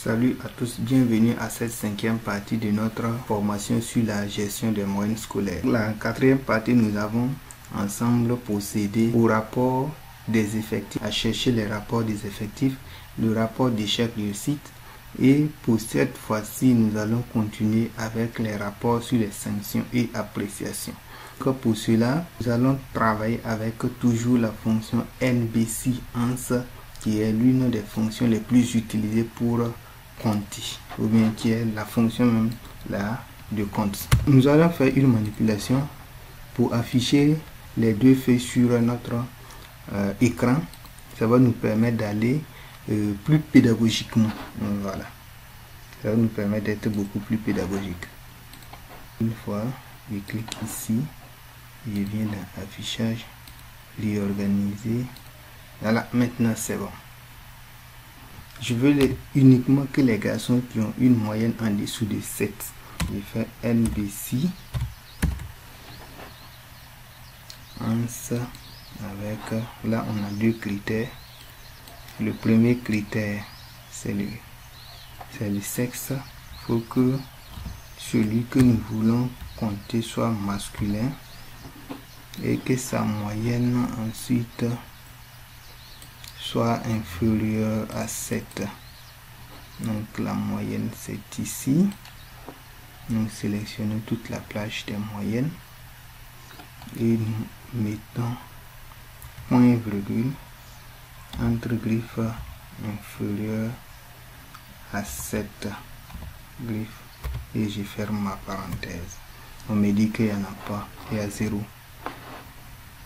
Salut à tous, bienvenue à cette cinquième partie de notre formation sur la gestion des moyennes scolaires. Pour la quatrième partie, nous avons ensemble procédé au rapport des effectifs, à chercher les rapports des effectifs, le rapport d'échec réussite, et pour cette fois-ci, nous allons continuer avec les rapports sur les sanctions et appréciations. Pour cela, nous allons travailler avec toujours la fonction NBC ANS, qui est l'une des fonctions les plus utilisées pour compter, ou bien qui est la fonction même là de compte. Nous allons faire une manipulation pour afficher les deux feuilles sur notre écran. Ça va nous permettre d'aller plus pédagogiquement. Voilà, ça va nous permettre d'être beaucoup plus pédagogique. Une fois, je clique ici, je viens dans affichage, réorganiser. Voilà, maintenant c'est bon. Je veux uniquement que les garçons qui ont une moyenne en dessous de 7. Je fais NBC ANS avec, là on a deux critères. Le premier critère c'est le sexe. Il faut que celui que nous voulons compter soit masculin et que sa moyenne ensuite soit inférieure à 7. Donc la moyenne c'est ici. Nous sélectionnons toute la plage des moyennes et nous mettons point virgule entre griffes inférieure à 7 griffes et je ferme ma parenthèse. On me dit qu'il n'y en a pas, il y a 0.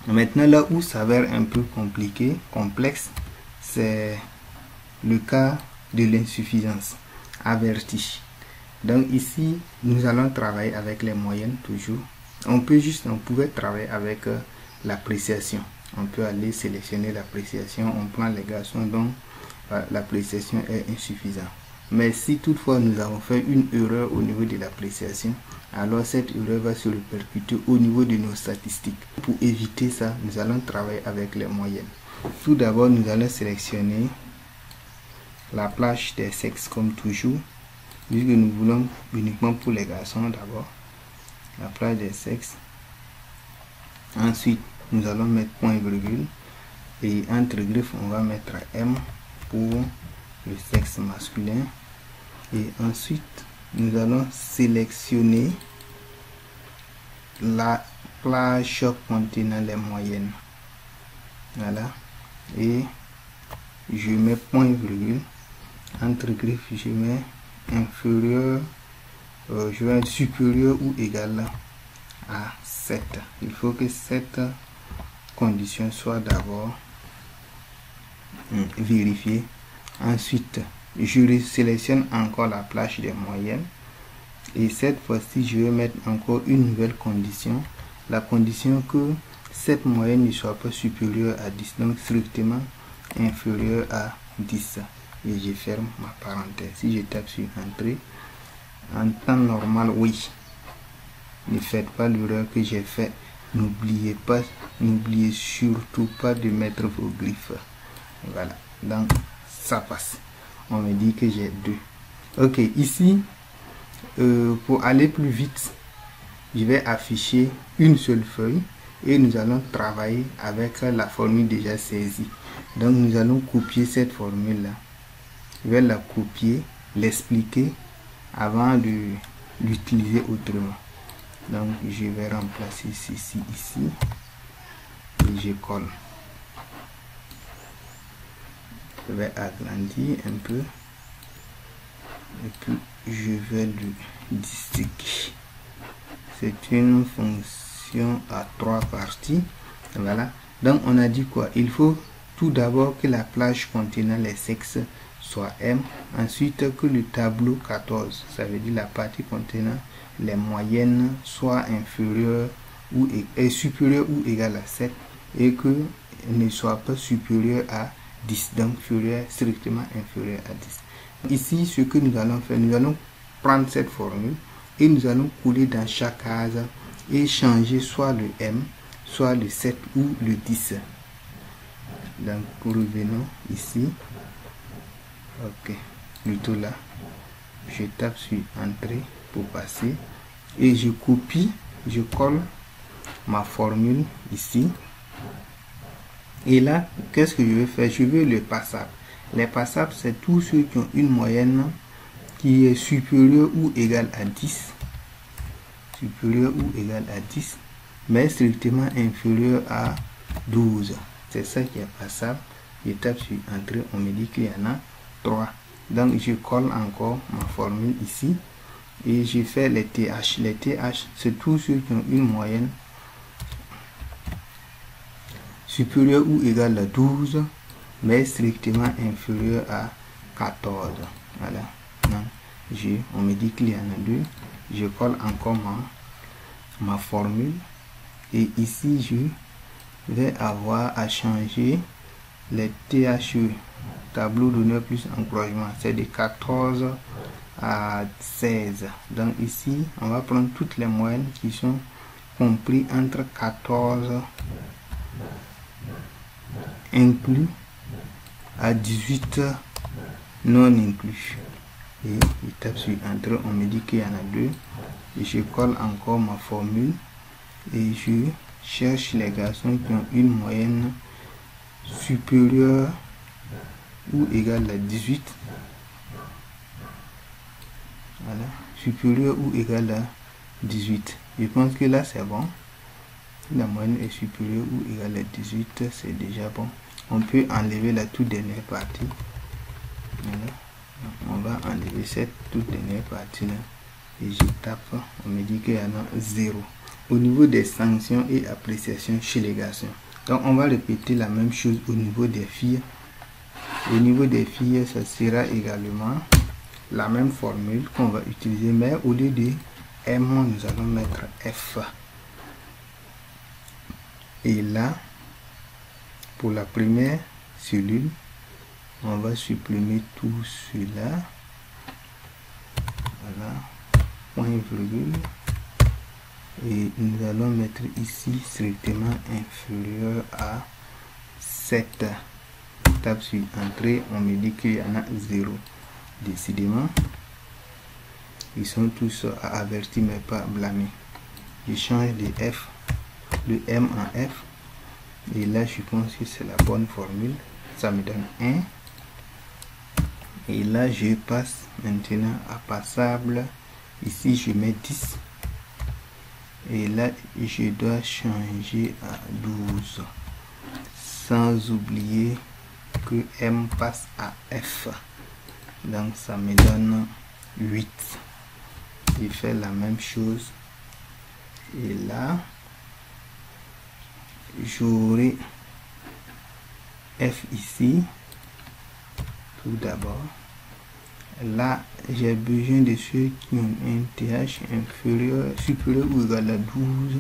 Maintenant, là où ça s'avère un peu compliqué, complexe, c'est le cas de l'insuffisance avertie. Donc ici, nous allons travailler avec les moyennes toujours. On pouvait travailler avec l'appréciation. On peut aller sélectionner l'appréciation. On prend les garçons dont l'appréciation est insuffisante. Mais si toutefois nous avons fait une erreur au niveau de l'appréciation, alors cette erreur va se répercuter au niveau de nos statistiques. Pour éviter ça, nous allons travailler avec les moyennes. Tout d'abord, nous allons sélectionner la plage des sexes comme toujours, puisque nous voulons uniquement pour les garçons d'abord, la plage des sexes. Ensuite, nous allons mettre point virgule et entre griffes, on va mettre M pour le sexe masculin. Et ensuite, nous allons sélectionner la plage contenant les moyennes. Voilà. Et je mets point virgule. Entre griffes, je mets inférieur, je vais être supérieur ou égal à 7. Il faut que cette condition soit d'abord vérifiée. Ensuite, je sélectionne encore la plage des moyennes. Et cette fois-ci, je vais mettre encore une nouvelle condition. La condition que cette moyenne ne soit pas supérieure à 10. Donc, strictement inférieure à 10. Et je ferme ma parenthèse. Si je tape sur Entrée, en temps normal, oui. Ne faites pas l'erreur que j'ai fait. N'oubliez surtout pas de mettre vos griffes. Voilà. Donc, ça passe. On me dit que j'ai 2. Ok, ici, pour aller plus vite, je vais afficher une seule feuille et nous allons travailler avec la formule déjà saisie. Donc, nous allons copier cette formule-là. Je vais la copier, l'expliquer avant de l'utiliser autrement. Donc, je vais remplacer ceci ici et je colle. Je vais agrandir un peu et puis je vais le disséquer. C'est une fonction à 3 parties. Voilà. Donc on a dit quoi? Il faut tout d'abord que la plage contenant les sexes soit M. Ensuite que le tableau 14, ça veut dire la partie contenant les moyennes, soit inférieure ou supérieure ou égale à 7 et que ne soit pas supérieur à 10, donc strictement inférieur à 10. Ici, ce que nous allons faire, nous allons prendre cette formule et nous allons couler dans chaque case et changer soit le M, soit le 7 ou le 10. Donc, revenons ici. Ok. plutôt là. Je tape sur entrée pour passer et je copie, je colle ma formule ici. Et là, qu'est-ce que je vais faire? Je veux le passable. Les passables, c'est tous ceux qui ont une moyenne qui est supérieure ou égale à 10. Supérieure ou égale à 10, mais strictement inférieur à 12. C'est ça qui est passable. Je tape sur entrée, on me dit qu'il y en a 3. Donc je colle encore ma formule ici et je fais les TH. Les TH, c'est tous ceux qui ont une moyenne supérieure ou égale à 12, mais strictement inférieur à 14. Voilà. Donc, on me dit qu'il y en a 2. Je colle encore ma formule et ici je vais avoir à changer les THE, tableau d'honneur plus encouragement, c'est de 14 à 16. Donc ici on va prendre toutes les moyennes qui sont compris entre 14 inclus à 18 non inclus. Et je tape sur entrée, on me dit qu'il y en a 2 et je colle encore ma formule et je cherche les garçons qui ont une moyenne supérieure ou égale à 18. Voilà, supérieure ou égale à 18. Je pense que là c'est bon. La moyenne est supérieure ou égale à 18, c'est déjà bon. On peut enlever la toute dernière partie. Voilà. On va enlever cette toute dernière partie là et je tape, on me dit qu'il y en a 0 au niveau des sanctions et appréciations chez les garçons. Donc on va répéter la même chose au niveau des filles. Au niveau des filles, ça sera également la même formule qu'on va utiliser, mais au lieu de M, nous allons mettre F. Et là, pour la première cellule, on va supprimer tout cela. Voilà, point virgule. Et nous allons mettre ici strictement inférieur à 7. Tape sur entrée, on me dit qu'il y en a 0. Décidément, ils sont tous avertis mais pas blâmés. Je change de F, de M en F. Et là, je pense que c'est la bonne formule. Ça me donne 1. Et là, je passe maintenant à passable. Ici, je mets 10. Et là, je dois changer à 12. Sans oublier que M passe à F. Donc, ça me donne 8. Je fais la même chose. Et là, j'aurai F ici. Tout d'abord. Là, j'ai besoin de ceux qui ont un TH inférieur, supérieur ou égal à 12,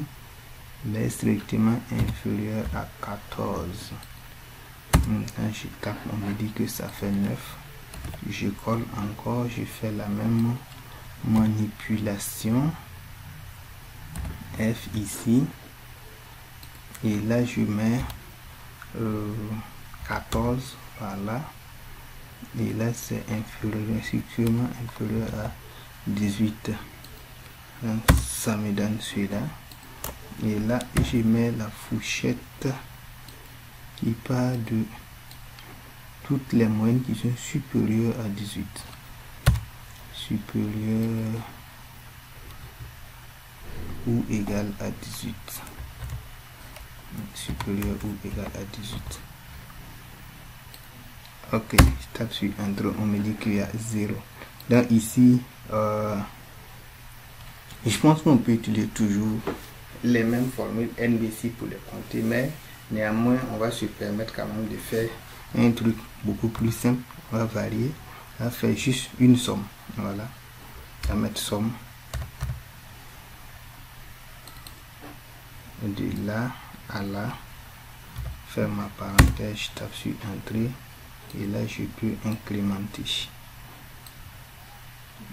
mais strictement inférieur à 14. Maintenant, je tape, on me dit que ça fait 9. Je colle encore, je fais la même manipulation. F ici. Et là, je mets 14 par là. Et là, c'est inférieur, sûrement inférieur à 18. Donc, ça me donne celui-là. Et là, je mets la fourchette qui part de toutes les moyennes qui sont supérieures à 18. Supérieure ou égale à 18. Supérieur ou égal à 18. Ok, je tape sur Entrée, on me dit qu'il y a 0. Donc ici, je pense qu'on peut utiliser toujours les mêmes formules NBC pour les compter, mais néanmoins, on va se permettre quand même de faire un truc beaucoup plus simple. On va varier, on va faire juste une somme. Voilà, on va mettre somme. De là à là, faire ma parenthèse, je tape sur Entrée. Et là, je peux incrémenter.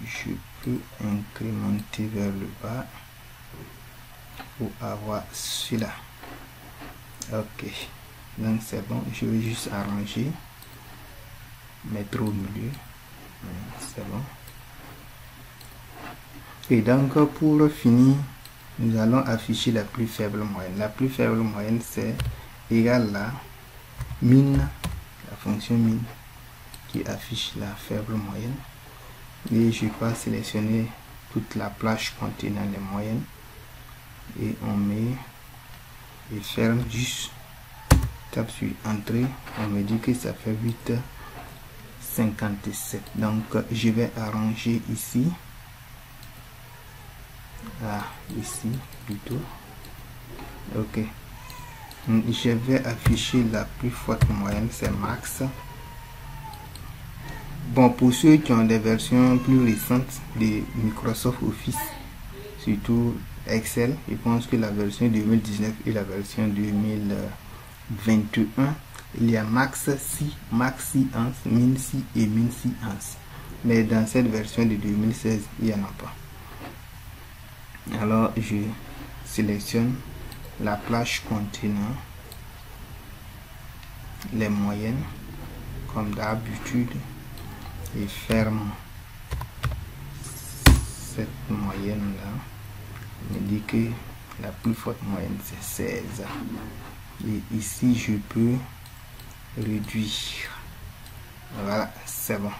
Je peux incrémenter vers le bas pour avoir celui-là. Ok. Donc, c'est bon. Je vais juste arranger. Mettre au milieu. C'est bon. Et donc pour finir, nous allons afficher la plus faible moyenne. La plus faible moyenne, c'est égal à min, la fonction min qui affiche la faible moyenne. Et je vais sélectionner toute la plage contenant les moyennes. Et on met et ferme juste. Tape sur entrée. On me dit que ça fait 8,57. Donc je vais arranger ici. Ici plutôt. Ok. Je vais afficher la plus forte moyenne, c'est max. Bon, pour ceux qui ont des versions plus récentes de Microsoft Office, surtout Excel, je pense que la version 2019 et la version 2021, il y a max 6, max 6 ans, min 6 et min 6 ans. Mais dans cette version de 2016, il n'y en a pas. Alors je sélectionne la plage contenant les moyennes comme d'habitude et ferme cette moyenne là. On me dit que la plus forte moyenne c'est 16 et ici je peux réduire. Voilà, c'est bon.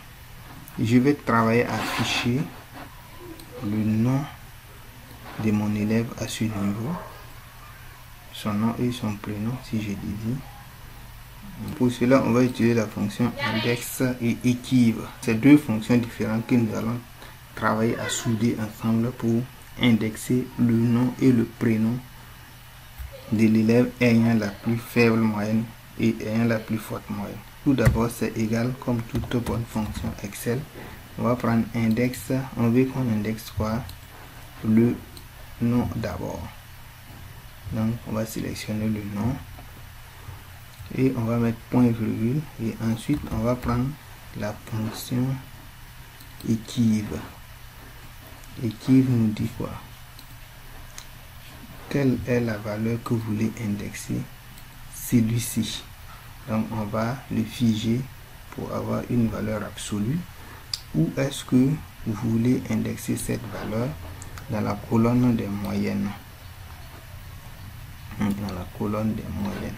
Je vais travailler à afficher le nom de mon élève à ce niveau, son nom et son prénom si je dis. Pour cela, on va utiliser la fonction index et equive. C'est deux fonctions différentes que nous allons travailler à souder ensemble pour indexer le nom et le prénom de l'élève ayant la plus faible moyenne et ayant la plus forte moyenne. Tout d'abord, c'est égal comme toute bonne fonction Excel. On va prendre index. On veut qu'on indexe quoi? Le nom d'abord. Donc on va sélectionner le nom et on va mettre point virgule et ensuite on va prendre la fonction equive. Equive nous dit quoi? Quelle est la valeur que vous voulez indexer? Celui-ci. Donc on va le figer pour avoir une valeur absolue. Où est-ce que vous voulez indexer cette valeur? Dans la colonne des moyennes. Dans la colonne des moyennes.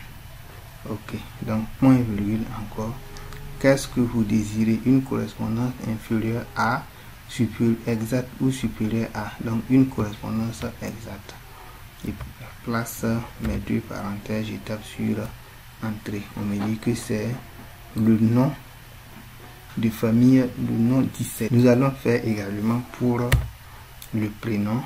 Ok, donc point virgule encore. Qu'est-ce que vous désirez? Une correspondance inférieure à, supérieure, exacte ou supérieure à. Donc une correspondance exacte. Et place mes deux parenthèses, je tape sur entrée. On me dit que c'est le nom de famille, le nom 17. Nous allons faire également pour le prénom.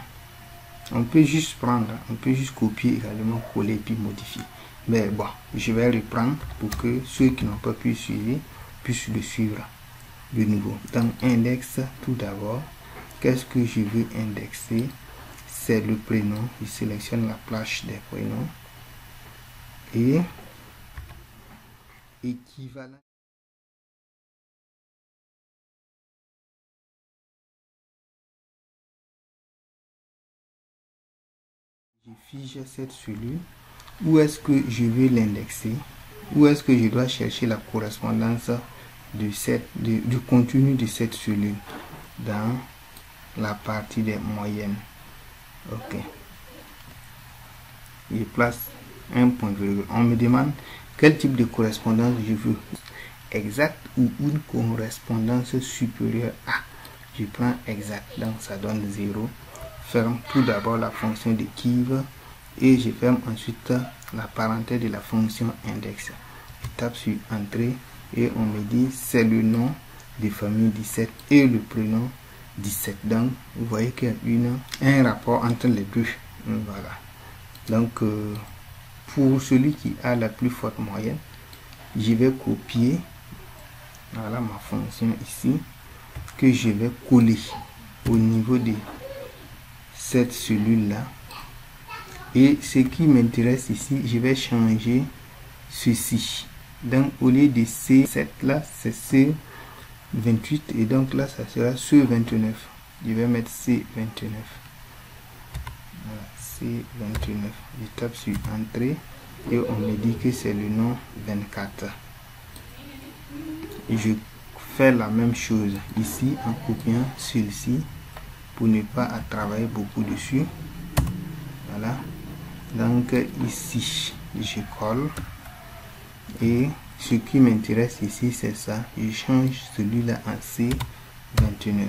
On peut juste prendre, on peut juste copier également, coller puis modifier. Mais bon, je vais reprendre pour que ceux qui n'ont pas pu suivre puissent le suivre de nouveau. Dans index, tout d'abord, qu'est-ce que je veux indexer? C'est le prénom. Je sélectionne la plage des prénoms et équivalent. Je fige cette cellule. Où est-ce que je vais l'indexer? Où est-ce que je dois chercher la correspondance de du contenu de cette cellule? Dans la partie des moyennes. Ok. Je place un point virgule. On me demande quel type de correspondance je veux. Exact ou une correspondance supérieure à. Je prends exact. Donc ça donne 0. Ferme tout d'abord la fonction d'equive et je ferme ensuite la parenthèse de la fonction index. Je tape sur entrée et on me dit c'est le nom de famille 17 et le prénom 17. Donc vous voyez qu'il y a un rapport entre les deux. Voilà. Donc pour celui qui a la plus forte moyenne, je vais copier, voilà ma fonction ici, que je vais coller au niveau de cette cellule là. Et ce qui m'intéresse ici, je vais changer ceci. Donc au lieu de C7 là, c'est C28 et donc là ça sera C29. Je vais mettre C29. Voilà, C29. Je tape sur entrée et on me dit que c'est le nom 24. Et je faire la même chose ici en copiant celui-ci pour ne pas travailler beaucoup dessus. Voilà, donc ici je colle, et ce qui m'intéresse ici c'est ça, je change celui-là en C29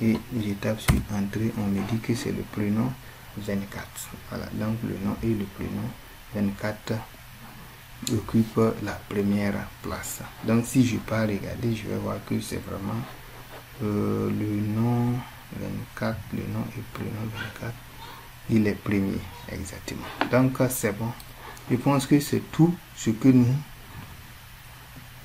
et je tape sur entrée. On me dit que c'est le prénom 24. Voilà, donc le nom et le prénom 24 occupe la première place. Donc si je pars regarder, je vais voir que c'est vraiment le nom 24, le nom et prénom 24, il est premier exactement. Donc c'est bon, je pense que c'est tout ce que nous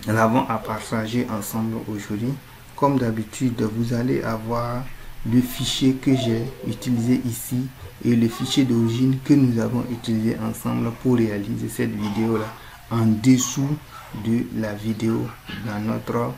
avons à partager ensemble aujourd'hui. Comme d'habitude, vous allez avoir le fichier que j'ai utilisé ici et le fichier d'origine que nous avons utilisé ensemble pour réaliser cette vidéo là en dessous de la vidéo dans notre